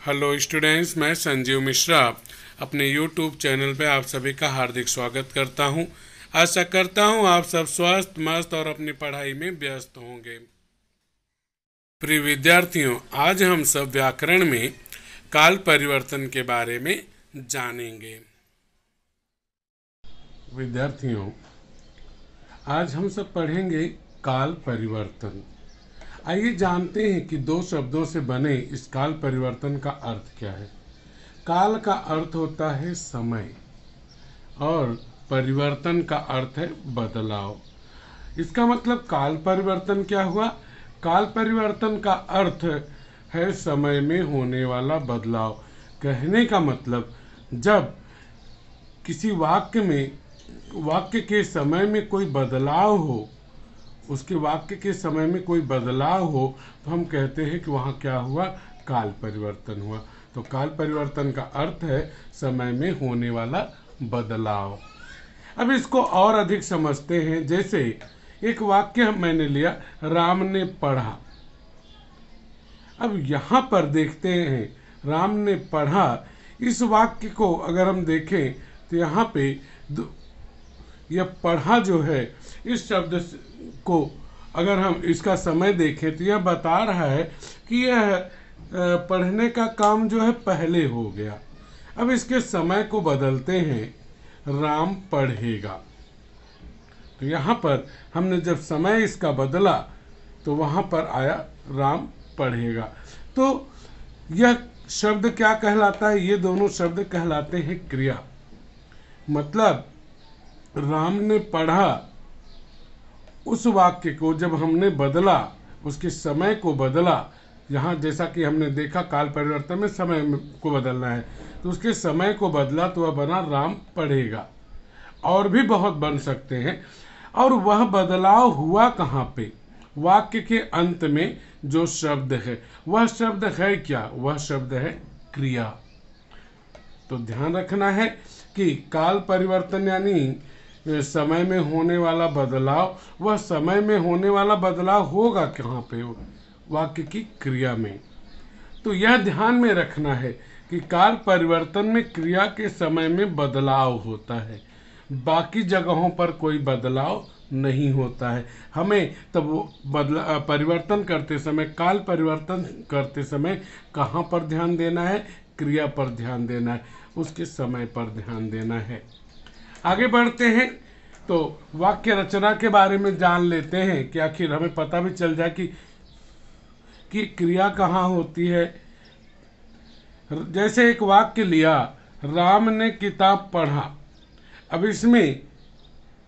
Hello students, मैं संजीव मिश्रा अपने YouTube channel पे आप सभी का हार्दिक स्वागत करता हूं। आशा करता हूं आप सब स्वस्थ मस्त और अपनी पढ़ाई में व्यस्त होंगे। प्रिय विद्यार्थियों, आज हम सब व्याकरण में काल परिवर्तन के बारे में जानेंगे। विद्यार्थियों, आज हम सब पढ़ेंगे काल परिवर्तन। आइए जानते हैं कि दो शब्दों से बने इस काल परिवर्तन का अर्थ क्या है। काल का अर्थ होता है समय और परिवर्तन का अर्थ है बदलाव। इसका मतलब काल परिवर्तन क्या हुआ? काल परिवर्तन का अर्थ है समय में होने वाला बदलाव। कहने का मतलब जब किसी वाक्य के समय में कोई बदलाव हो, उसके वाक्य के समय में कोई बदलाव हो, तो हम कहते हैं कि वहाँ क्या हुआ? काल परिवर्तन हुआ। तो काल परिवर्तन का अर्थ है समय में होने वाला बदलाव। अब इसको और अधिक समझते हैं। जैसे एक वाक्य मैंने लिया, राम ने पढ़ा। अब यहाँ पर देखते हैं, राम ने पढ़ा, इस वाक्य को अगर हम देखें तो यहाँ पे यह पढ़ा जो है, इस शब्द को अगर हम इसका समय देखें तो यह बता रहा है कि यह पढ़ने का काम जो है पहले हो गया। अब इसके समय को बदलते हैं, राम पढ़ेगा। तो यहाँ पर हमने जब समय इसका बदला तो वहाँ पर आया राम पढ़ेगा। तो यह शब्द क्या कहलाता है? ये दोनों शब्द कहलाते हैं क्रिया। मतलब राम ने पढ़ा, उस वाक्य को जब हमने बदला, उसके समय को बदला, यहाँ जैसा कि हमने देखा काल परिवर्तन में समय को बदलना है, तो उसके समय को बदला तो वह बना राम पढ़ेगा। और भी बहुत बन सकते हैं। और वह बदलाव हुआ कहाँ पे? वाक्य के अंत में जो शब्द है, वह शब्द है क्या? वह शब्द है क्रिया। तो ध्यान रखना है कि काल परिवर्तन यानी समय में होने वाला बदलाव, वह समय में होने वाला बदलाव होगा कहाँ पे? वाक्य की क्रिया में। तो यह ध्यान में रखना है कि काल परिवर्तन में क्रिया के समय में बदलाव होता है, बाकी जगहों पर कोई बदलाव नहीं होता है। हमें तब वो परिवर्तन करते समय, काल परिवर्तन करते समय कहाँ पर ध्यान देना है? क्रिया पर ध्यान देना है, उसके समय पर ध्यान देना है। आगे बढ़ते हैं तो वाक्य रचना के बारे में जान लेते हैं कि आखिर हमें पता भी चल जाए कि क्रिया कहाँ होती है। जैसे एक वाक्य लिया, राम ने किताब पढ़ा। अब इसमें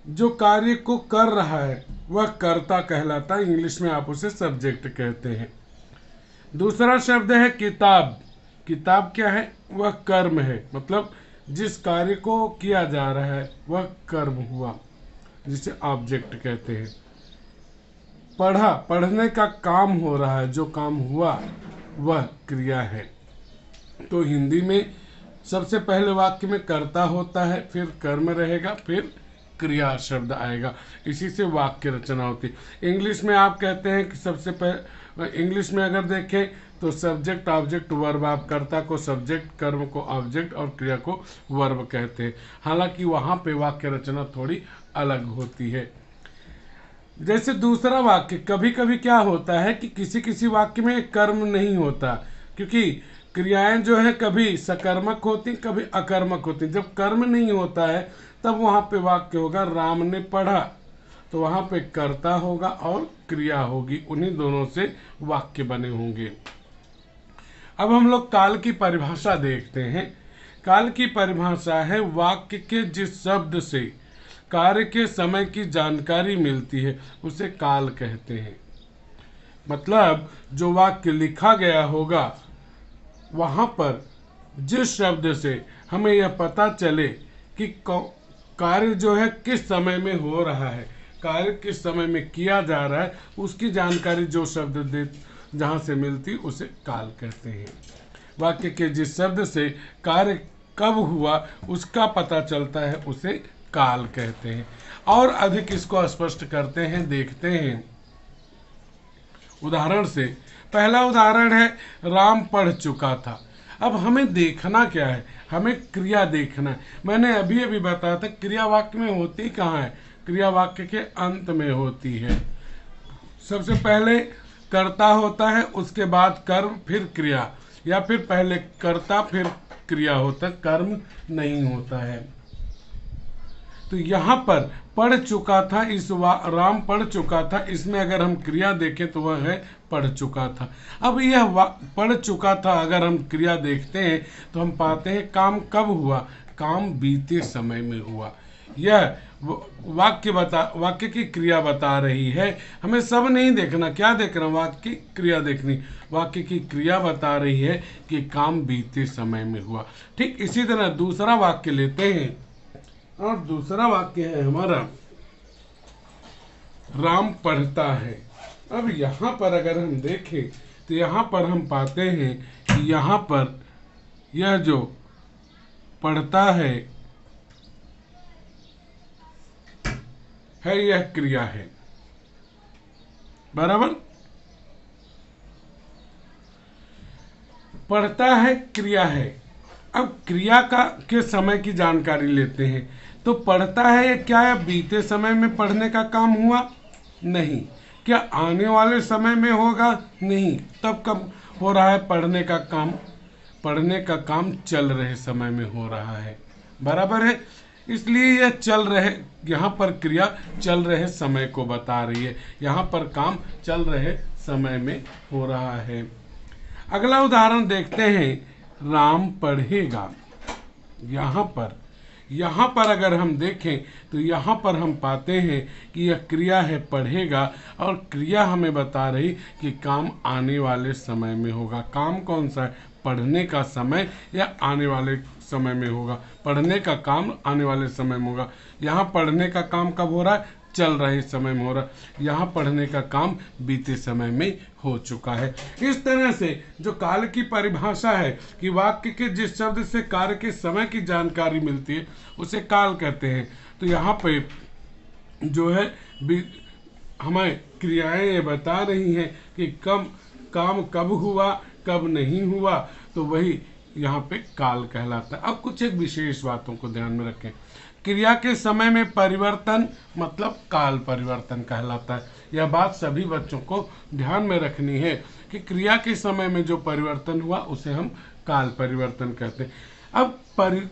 जो कार्य को कर रहा है वह कर्ता कहलाता है। इंग्लिश में आप उसे सब्जेक्ट कहते हैं। दूसरा शब्द है किताब। किताब क्या है? वह कर्म है। मतलब जिस कार्य को किया जा रहा है वह कर्म हुआ, जिसे ऑब्जेक्ट कहते हैं। पढ़ा, पढ़ने का काम हो रहा है, जो काम हुआ वह क्रिया है। तो हिंदी में सबसे पहले वाक्य में कर्ता होता है, फिर कर्म रहेगा, फिर क्रिया शब्द आएगा। इसी से वाक्य रचना होती है। इंग्लिश में आप कहते हैं कि सबसे पहले, इंग्लिश में अगर देखें तो सब्जेक्ट ऑब्जेक्ट वर्ब, आप कर्ता को सब्जेक्ट, कर्म को ऑब्जेक्ट और क्रिया को वर्ब कहते हैं। हालांकि वहाँ पे वाक्य रचना थोड़ी अलग होती है। जैसे दूसरा वाक्य, कभी कभी क्या होता है कि किसी किसी वाक्य में कर्म नहीं होता, क्योंकि क्रियाएं जो है कभी सकर्मक होती, कभी अकर्मक होती। जब कर्म नहीं होता है तब वहाँ पे वाक्य होगा राम ने पढ़ा, तो वहाँ पे कर्ता होगा और क्रिया होगी। उन्हीं दोनों से वाक्य बने होंगे। अब हम लोग काल की परिभाषा देखते हैं। काल की परिभाषा है वाक्य के जिस शब्द से कार्य के समय की जानकारी मिलती है उसे काल कहते हैं। मतलब जो वाक्य लिखा गया होगा वहाँ पर जिस शब्द से हमें यह पता चले कि कार्य जो है किस समय में हो रहा है, कार्य किस समय में किया जा रहा है, उसकी जानकारी जो शब्द दे जहाँ से मिलती उसे काल कहते हैं। वाक्य के जिस शब्द से कार्य कब हुआ उसका पता चलता है उसे काल कहते हैं। और अधिक इसको स्पष्ट करते हैं, देखते हैं उदाहरण से। पहला उदाहरण है, राम पढ़ चुका था। अब हमें देखना क्या है, हमें क्रिया देखना है। मैंने अभी अभी बताया था क्रिया वाक्य में होती कहाँ है, क्रिया वाक्य के अंत में होती है। सबसे पहले कर्ता होता है, उसके बाद कर्म, फिर क्रिया, या फिर पहले कर्ता फिर क्रिया होता है, कर्म नहीं होता है। तो यहाँ पर पढ़ चुका था, राम पढ़ चुका था, इसमें अगर हम क्रिया देखें तो वह है पढ़ चुका था। अब यह पढ़ चुका था अगर हम क्रिया देखते हैं तो हम पाते हैं काम कब हुआ, काम बीते समय में हुआ। यह वाक्य की क्रिया बता रही है, हमें सब नहीं देखना, क्या देखना, वाक्य की क्रिया देखनी। वाक्य की क्रिया बता रही है कि काम बीते समय में हुआ। ठीक इसी तरह दूसरा वाक्य लेते हैं, और दूसरा वाक्य है हमारा राम पढ़ता है। अब यहाँ पर अगर हम देखें तो यहाँ पर हम पाते हैं कि यहाँ पर यह जो पढ़ता है यह क्रिया है, बराबर। पढ़ता है क्रिया है। अब क्रिया के समय की जानकारी लेते हैं। तो पढ़ता है क्या है, बीते समय में पढ़ने का काम हुआ? नहीं। क्या आने वाले समय में होगा? नहीं। तब कब हो रहा है पढ़ने का काम? पढ़ने का काम चल रहे समय में हो रहा है, बराबर है। इसलिए यह चल रहे, यहाँ पर क्रिया चल रहे समय को बता रही है, यहाँ पर काम चल रहे समय में हो रहा है। अगला उदाहरण देखते हैं, राम पढ़ेगा। यहाँ पर अगर हम देखें तो यहाँ पर हम पाते हैं कि यह क्रिया है पढ़ेगा, और क्रिया हमें बता रही कि काम आने वाले समय में होगा। काम कौन सा है, पढ़ने का समय या आने वाले समय में होगा। पढ़ने का काम आने वाले समय में होगा। यहाँ पढ़ने का काम कब हो रहा है, चल रहे समय में हो रहा है। यहाँ पढ़ने का काम बीते समय में हो चुका है। इस तरह से जो काल की परिभाषा है कि वाक्य के जिस शब्द से कार्य के समय की जानकारी मिलती है उसे काल कहते हैं। तो यहाँ पे जो है हमें क्रियाएं ये बता रही हैं कि काम कब हुआ कब नहीं हुआ, तो वही यहाँ पे काल कहलाता है। अब कुछ एक विशेष बातों को ध्यान में रखें। क्रिया के समय में परिवर्तन मतलब काल परिवर्तन कहलाता है। यह बात सभी बच्चों को ध्यान में रखनी है कि क्रिया के समय में जो परिवर्तन हुआ उसे हम काल परिवर्तन कहते हैं। अब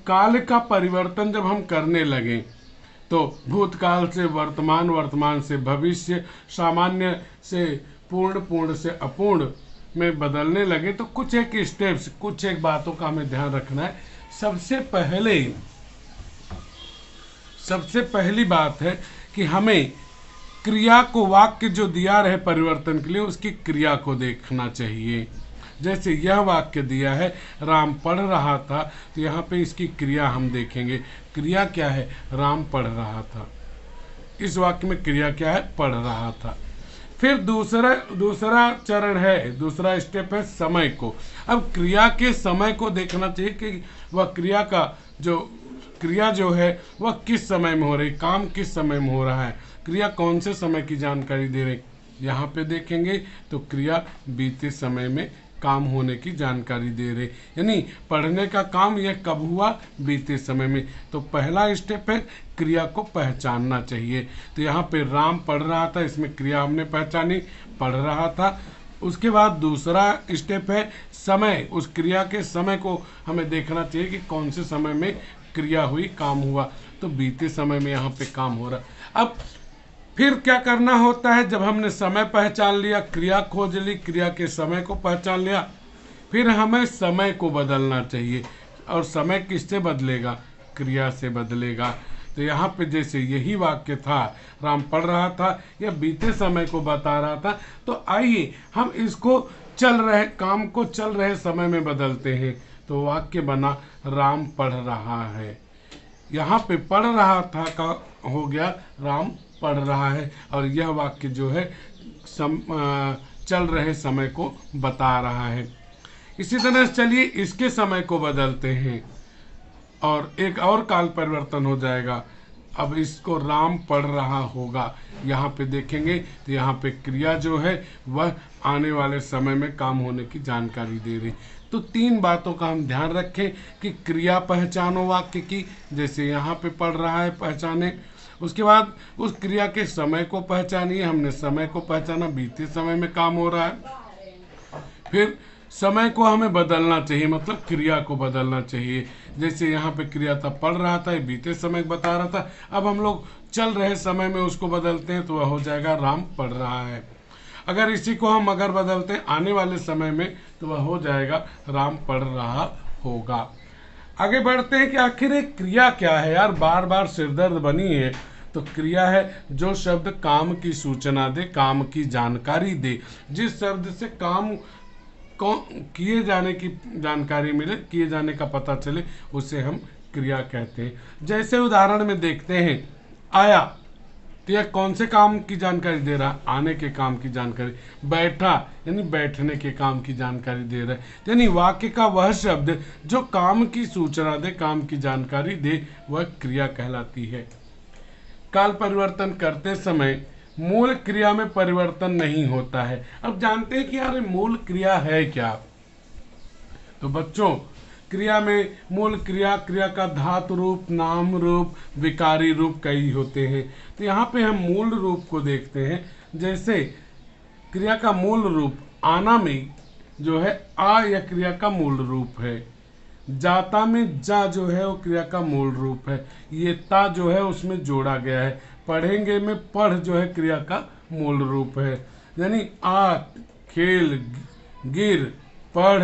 काल का परिवर्तन जब हम करने लगे तो भूतकाल से वर्तमान, वर्तमान से भविष्य, सामान्य से पूर्ण, पूर्ण से अपूर्ण में बदलने लगे तो कुछ एक स्टेप्स, कुछ एक बातों का हमें ध्यान रखना है। सबसे पहली बात है कि हमें क्रिया को, वाक्य जो दिया रहे परिवर्तन के लिए उसकी क्रिया को देखना चाहिए। जैसे यह वाक्य दिया है राम पढ़ रहा था, तो यहाँ पे इसकी क्रिया हम देखेंगे। क्रिया क्या है, राम पढ़ रहा था। इस वाक्य में क्रिया क्या है, पढ़ रहा था। फिर दूसरा चरण है, दूसरा स्टेप है समय को। अब क्रिया के समय को देखना चाहिए कि वह क्रिया जो है वह किस समय में हो रही, काम किस समय में हो रहा है, क्रिया कौन से समय की जानकारी दे रही। यहाँ पे देखेंगे तो क्रिया बीते समय में काम होने की जानकारी दे रहे, यानी पढ़ने का काम यह कब हुआ, बीते समय में। तो पहला स्टेप है क्रिया को पहचानना चाहिए। तो यहाँ पे राम पढ़ रहा था, इसमें क्रिया हमने पहचानी, पढ़ रहा था। उसके बाद दूसरा स्टेप है समय। उस क्रिया के समय को हमें देखना चाहिए कि कौन से समय में क्रिया हुई, काम हुआ, तो बीते समय में यहाँ पे काम हो रहा। अब फिर क्या करना होता है, जब हमने समय पहचान लिया, क्रिया खोज ली, क्रिया के समय को पहचान लिया, फिर हमें समय को बदलना चाहिए। और समय किससे बदलेगा, क्रिया से बदलेगा। तो यहाँ पे जैसे यही वाक्य था, राम पढ़ रहा था, यह बीते समय को बता रहा था। तो आइए हम इसको काम को चल रहे समय में बदलते हैं। तो वाक्य बना राम पढ़ रहा है। यहाँ पे पढ़ रहा था का हो गया राम पढ़ रहा है, और यह वाक्य जो है चल रहे समय को बता रहा है। इसी तरह चलिए इसके समय को बदलते हैं और एक और काल परिवर्तन हो जाएगा। अब इसको राम पढ़ रहा होगा, यहाँ पे देखेंगे तो यहाँ पे क्रिया जो है वह आने वाले समय में काम होने की जानकारी दे रही। तो 3 बातों का हम ध्यान रखें कि क्रिया पहचानो वाक्य की, जैसे यहाँ पे पढ़ रहा है पहचाने। उसके बाद उस क्रिया के समय को पहचानिए, हमने समय को पहचाना, बीते समय में काम हो रहा है। फिर समय को हमें बदलना चाहिए, मतलब क्रिया को बदलना चाहिए। जैसे यहाँ पे क्रिया था पढ़ रहा था, ये बीते समय बता रहा था, अब हम लोग चल रहे समय में उसको बदलते हैं तो वह हो जाएगा राम पढ़ रहा है। अगर इसी को हम अगर बदलते हैं आने वाले समय में तो वह हो जाएगा राम पढ़ रहा होगा। आगे बढ़ते हैं कि आखिर एक क्रिया क्या है यार, बार बार सिरदर्द बनी है। तो क्रिया है जो शब्द काम की सूचना दे, काम की जानकारी दे। जिस शब्द से काम किए जाने की जानकारी मिले, किए जाने का पता चले, उसे हम क्रिया कहते हैं। जैसे उदाहरण में देखते हैं, आया तो यह कौन से काम की जानकारी दे रहा है, आने के काम की जानकारी। बैठा यानी बैठने के काम की जानकारी दे रहा है। यानी वाक्य का वह शब्द जो काम की सूचना दे, काम की जानकारी दे, वह क्रिया कहलाती है। काल परिवर्तन करते समय मूल क्रिया में परिवर्तन नहीं होता है। अब जानते हैं कि यार मूल क्रिया है क्या। तो बच्चों, क्रिया में मूल क्रिया, क्रिया का धातु रूप, नाम रूप, विकारी रूप कई होते हैं। तो यहाँ पे हम मूल रूप को देखते हैं। जैसे क्रिया का मूल रूप आना में जो है आ, यह क्रिया का मूल रूप है। जाता में जा जो है वो क्रिया का मूल रूप है। ये ता जो है उसमें जोड़ा गया है। पढ़ेंगे में पढ़ जो है क्रिया का मूल रूप है। यानी आ, खेल, गिर, पढ़,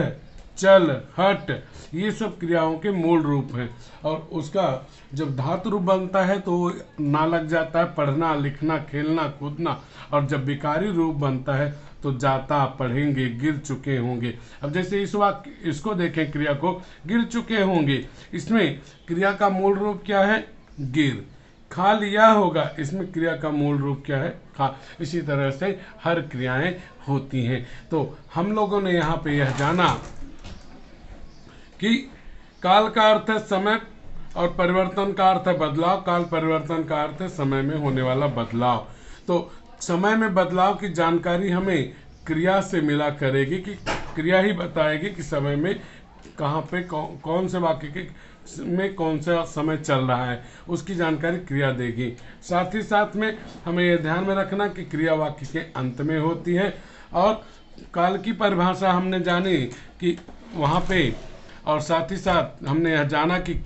चल, हट, ये सब क्रियाओं के मूल रूप हैं। और उसका जब धातु रूप बनता है तो ना लग जाता है, पढ़ना, लिखना, खेलना, कूदना। और जब विकारी रूप बनता है तो जाता, पढ़ेंगे, गिर चुके होंगे। अब जैसे इस वाक्य इसको देखें, क्रिया को, गिर चुके होंगे, इसमें क्रिया का मूल रूप क्या है, गिर। खा लिया होगा, इसमें क्रिया का मूल रूप क्या है, खा। इसी तरह से हर क्रियाएं होती हैं। तो हम लोगों ने यहाँ पे यह जाना कि काल का अर्थ है समय और परिवर्तन का अर्थ है बदलाव। काल परिवर्तन का अर्थ है समय में होने वाला बदलाव। तो समय में बदलाव की जानकारी हमें क्रिया से मिला करेगी कि क्रिया ही बताएगी कि समय में कहाँ पे कौन से वाक्य के में कौन सा समय चल रहा है, उसकी जानकारी क्रिया देगी। साथ ही साथ में हमें यह ध्यान में रखना कि क्रिया वाक्य के अंत में होती है। और काल की परिभाषा हमने जानी कि वहाँ पे, और साथ ही साथ हमने यह जाना कि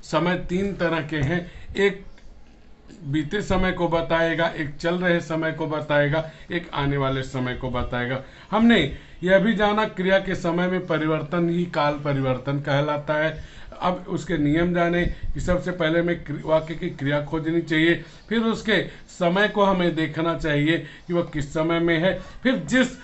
समय 3 तरह के हैं। एक बीते समय को बताएगा, एक चल रहे समय को बताएगा, एक आने वाले समय को बताएगा। हमने यह भी जाना क्रिया के समय में परिवर्तन ही काल परिवर्तन कहलाता है। अब उसके नियम जाने कि सबसे पहले में वाक्य की क्रिया खोजनी चाहिए, फिर उसके समय को हमें देखना चाहिए कि वह किस समय में है, फिर जिस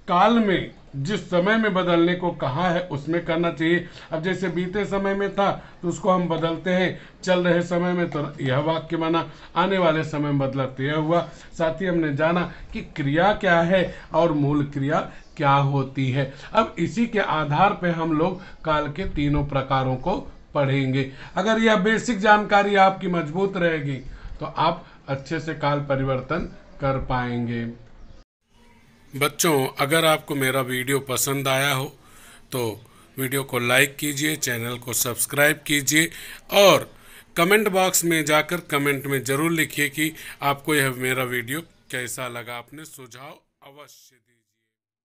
काल में, जिस समय में बदलने को कहा है उसमें करना चाहिए। अब जैसे बीते समय में था तो उसको हम बदलते हैं चल रहे समय में, तो यह वाक्य बना। आने वाले समय में बदला तो यह हुआ। साथ ही हमने जाना कि क्रिया क्या है और मूल क्रिया क्या होती है। अब इसी के आधार पर हम लोग काल के 3 प्रकारों को पढ़ेंगे। अगर यह बेसिक जानकारी आपकी मजबूत रहेगी तो आप अच्छे से काल परिवर्तन कर पाएंगे। बच्चों, अगर आपको मेरा वीडियो पसंद आया हो तो वीडियो को लाइक कीजिए, चैनल को सब्सक्राइब कीजिए और कमेंट बॉक्स में जाकर कमेंट में ज़रूर लिखिए कि आपको यह मेरा वीडियो कैसा लगा। अपने सुझाव अवश्य दीजिए।